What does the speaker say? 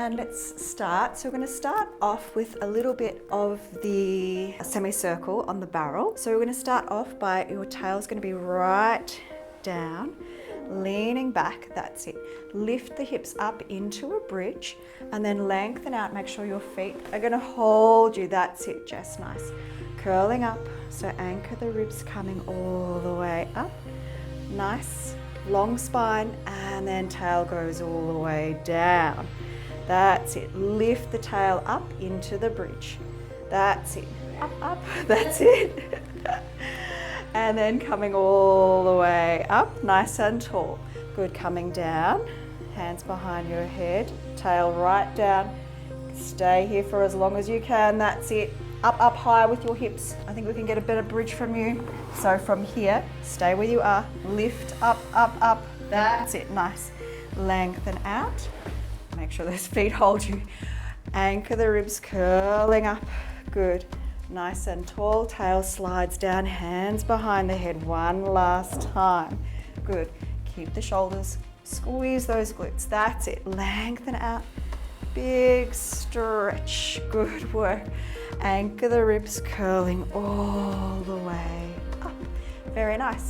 And let's start. So we're going to start off with a little bit of the semicircle on the barrel. So we're going to start off by your tail's going to be right down, leaning back. That's it. Lift the hips up into a bridge and then lengthen out. Make sure your feet are going to hold you. That's it, Jess. Nice. Curling up. So anchor the ribs coming all the way up. Nice. Long spine, and then tail goes all the way down. That's it. Lift the tail up into the bridge. That's it. Up, up. That's it. And then coming all the way up, nice and tall. Good. Coming down, hands behind your head, tail right down. Stay here for as long as you can. That's it. Up, up high with your hips. I think we can get a better bridge from you. So from here, stay where you are. Lift up, up, up. That's it. Nice. Lengthen out. Make sure those feet hold you. Anchor the ribs, curling up. Good. Nice and tall. Tail slides down, hands behind the head. One last time. Good. Keep the shoulders. Squeeze those glutes. That's it. Lengthen out. Big stretch. Good work. Anchor the ribs, curling all the way up. Very nice.